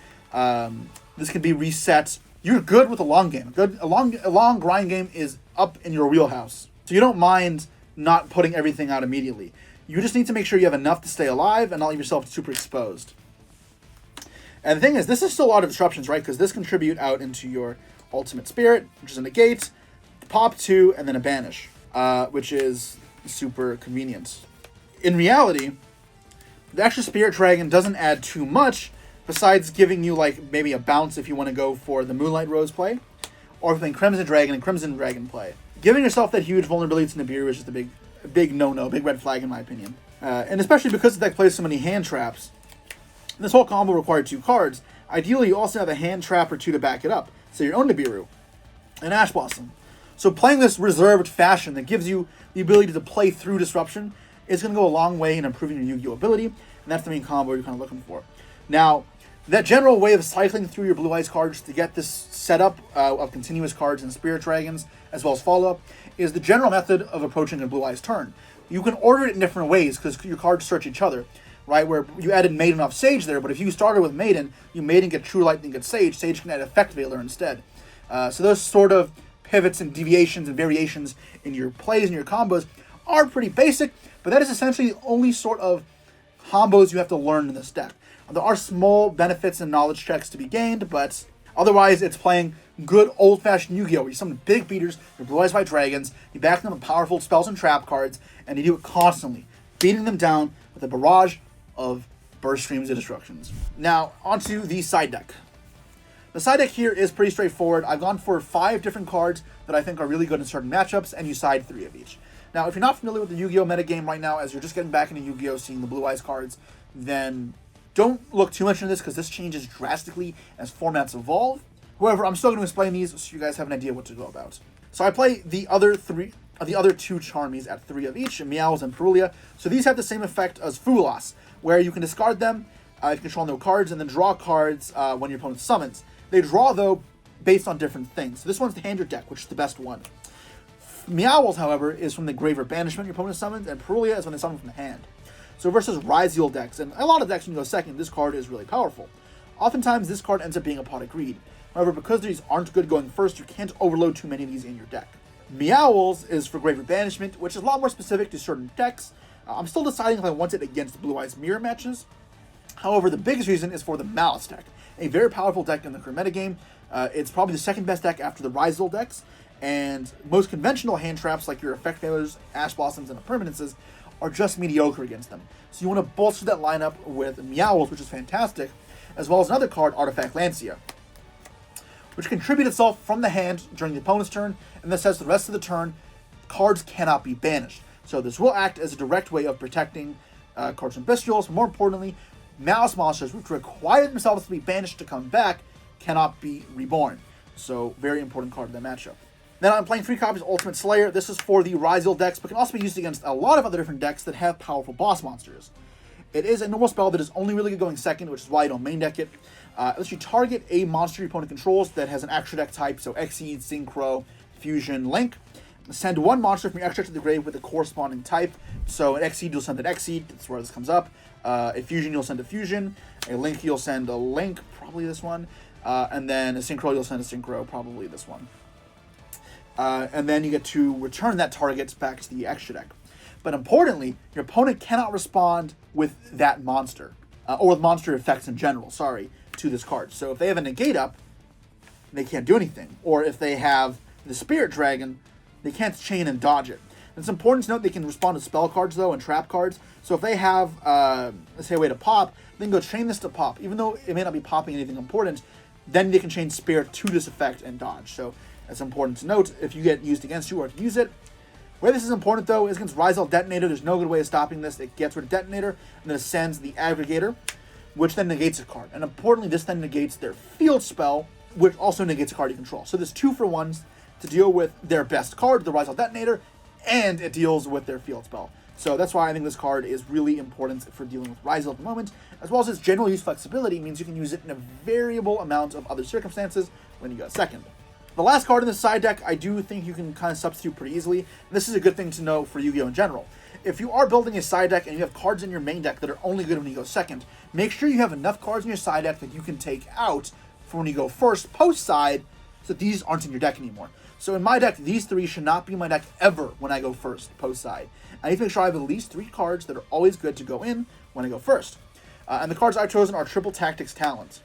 This can be reset. You're good with a long game. A long grind game is up in your wheelhouse. So you don't mind not putting everything out immediately. You just need to make sure you have enough to stay alive and not leave yourself super exposed. And the thing is, this is still a lot of disruptions, right? Because this contribute out into your Ultimate Spirit, which is a negate, pop 2, and then a banish, which is super convenient. In reality, the extra Spirit Dragon doesn't add too much, besides giving you like maybe a bounce if you want to go for the Moonlight Rose play, or if you're playing Crimson Dragon and Crimson Dragon play. Giving yourself that huge vulnerability to Nibiru is just a big no-no, big red flag in my opinion. And especially because the deck plays so many hand traps, this whole combo required 2 cards. Ideally, you also have a hand trap or 2 to back it up. So your own Nibiru and Ash Blossom. So playing this reserved fashion that gives you the ability to play through disruption is going to go a long way in improving your Yu-Gi-Oh ability, and that's the main combo you're kind of looking for. Now, that general way of cycling through your Blue Eyes cards to get this setup of continuous cards and Spirit Dragons, as well as follow-up, is the general method of approaching a Blue Eyes turn. You can order it in different ways because your cards search each other, right? Where you added Maiden off Sage there, but if you started with Maiden, you Maiden get True Light, then get Sage. Sage can add Effect Veiler instead. So those sort of pivots and deviations and variations in your plays and your combos are pretty basic, but that is essentially the only sort of combos you have to learn in this deck. There are small benefits and knowledge checks to be gained, but otherwise it's playing good old-fashioned Yu-Gi-Oh! Where you summon big beaters, your Blue Eyes White Dragons, you back them with powerful spells and trap cards, and you do it constantly, beating them down with a barrage of burst streams of destructions. Now, onto the side deck. The side deck here is pretty straightforward. I've gone for 5 different cards that I think are really good in certain matchups, and you side 3 of each. Now, if you're not familiar with the Yu-Gi-Oh! Metagame right now, as you're just getting back into Yu-Gi-Oh! Seeing the Blue Eyes cards, then don't look too much into this because this changes drastically as formats evolve. However, I'm still going to explain these so you guys have an idea what to go about. So I play the other 2 Charmies at 3 of each, Meowls and Perulia. So these have the same effect as Fulas, where you can discard them if you control no cards, and then draw cards when your opponent summons. They draw, though, based on different things. So this one's the hand your deck, which is the best one. Meowls, however, is from the grave or banishment your opponent summons, and Perulia is when they summon from the hand. So versus Ryzeal decks, and a lot of decks when you go second, this card is really powerful. Oftentimes, this card ends up being a Pot of Greed. However, because these aren't good going first, you can't overload too many of these in your deck. Meowls is for grave or banishment, which is a lot more specific to certain decks. I'm still deciding if I want it against Blue Eyes mirror matches. However, the biggest reason is for the Malice deck, a very powerful deck in the current metagame. It's probably the second best deck after the Ryzeal decks, and most conventional hand traps like your Effect Failures, Ash Blossoms, and Impermanences are just mediocre against them. So you want to bolster that lineup with Meowls, which is fantastic, as well as another card, Artifact Lancia, which contributes itself from the hand during the opponent's turn, and this says the rest of the turn, cards cannot be banished. So this will act as a direct way of protecting cards from Bestials. More importantly, Malice monsters, which require themselves to be banished to come back, cannot be reborn. So very important card in that matchup. Then I'm playing 3 copies of Ultimate Slayer. This is for the Ryzeal decks, but can also be used against a lot of other different decks that have powerful boss monsters. It is a normal spell that is only really good going second, which is why I don't main deck it. It lets you target a monster your opponent controls that has an extra deck type, so Exceed, Synchro, Fusion, Link. Send 1 monster from your extra deck to the grave with a corresponding type. So an Exceed, you'll send an Exceed. That's where this comes up. A Fusion, you'll send a Fusion. A Link, you'll send a Link, probably this one. And then a Synchro, you'll send a Synchro, probably this one. And then you get to return that target back to the extra deck. But importantly, your opponent cannot respond with that monster, or with monster effects in general, to this card. So if they have a negate up, they can't do anything. Or if they have the Spirit Dragon, they can't chain and dodge it. And it's important to note they can respond to spell cards, though, and trap cards. So if they have, let's say, a way to pop, they can go chain this to pop. Even though it may not be popping anything important, then they can chain Spirit to this effect and dodge. So that's important to note if you get used against you or to use it. Where this is important, though, is against Ryzeal Detonator. There's no good way of stopping this. It gets rid of Detonator, and then it sends the Aggregator, which then negates a card. And importantly, this then negates their field spell, which also negates a card you control. So there's 2-for-1s to deal with their best card, the Ryzeal Detonator, and it deals with their field spell. So that's why I think this card is really important for dealing with Ryzel at the moment, as well as its general use flexibility means you can use it in a variable amount of other circumstances when you go second. The last card in the side deck, I do think you can kind of substitute pretty easily, and this is a good thing to know for Yu-Gi-Oh! In general. If you are building a side deck and you have cards in your main deck that are only good when you go second, make sure you have enough cards in your side deck that you can take out for when you go first, post-side, so that these aren't in your deck anymore. So in my deck, these 3 should not be in my deck ever when I go first, post-side. I need to make sure I have at least 3 cards that are always good to go in when I go first. And the cards I've chosen are Triple Tactics Talent.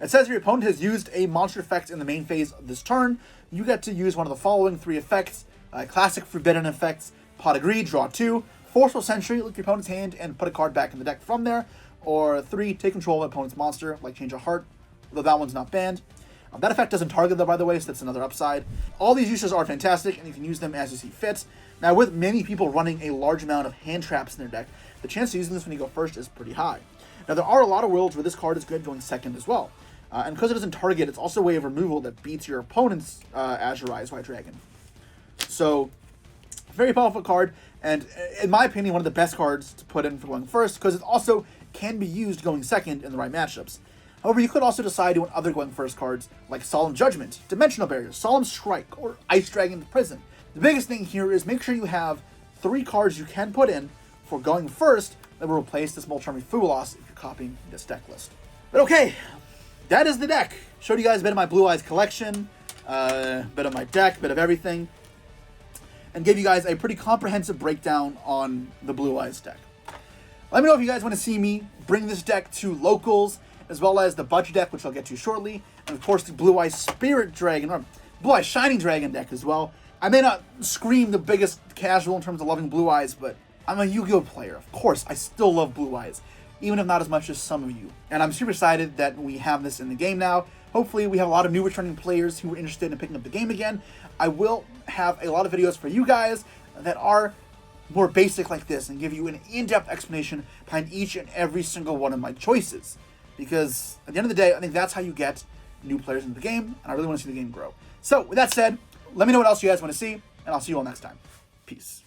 It says your opponent has used a monster effect in the main phase of this turn. You get to use one of the following 3 effects. Classic Forbidden effects. Pot of Greed, draw 2. Forceful Sentry, look at your opponent's hand and put a card back in the deck from there. Or 3, take control of an opponent's monster, like Change of Heart, though that one's not banned. That effect doesn't target them, by the way, so that's another upside. All these uses are fantastic, and you can use them as you see fit. Now, with many people running a large amount of hand traps in their deck, the chance of using this when you go first is pretty high. Now, there are a lot of worlds where this card is good going second as well. And because it doesn't target, it's also a way of removal that beats your opponent's Azure Eyes White Dragon. So, very powerful card, and in my opinion, one of the best cards to put in for going first, because it also can be used going second in the right matchups. However, you could also decide to want other going first cards like Solemn Judgment, Dimensional Barrier, Solemn Strike, or Ice Dragon Prison. The biggest thing here is make sure you have 3 cards you can put in for going first that will replace this Molcharmi Fugalos if you're copying this deck list. But okay, that is the deck. Showed you guys a bit of my Blue Eyes collection, a bit of my deck, a bit of everything, and gave you guys a pretty comprehensive breakdown on the Blue Eyes deck. Let me know if you guys want to see me bring this deck to locals, as well as the budget deck, which I'll get to shortly, and of course the Blue Eyes Spirit Dragon, or Blue Eyes Shining Dragon deck as well. I may not scream the biggest casual in terms of loving Blue Eyes, but I'm a Yu-Gi-Oh! Player. Of course, I still love Blue Eyes, even if not as much as some of you. And I'm super excited that we have this in the game now. Hopefully we have a lot of new returning players who are interested in picking up the game again. I will have a lot of videos for you guys that are more basic like this and give you an in-depth explanation behind each and every single one of my choices. Because at the end of the day, I think that's how you get new players into the game, and I really want to see the game grow. So with that said, let me know what else you guys want to see, and I'll see you all next time. Peace.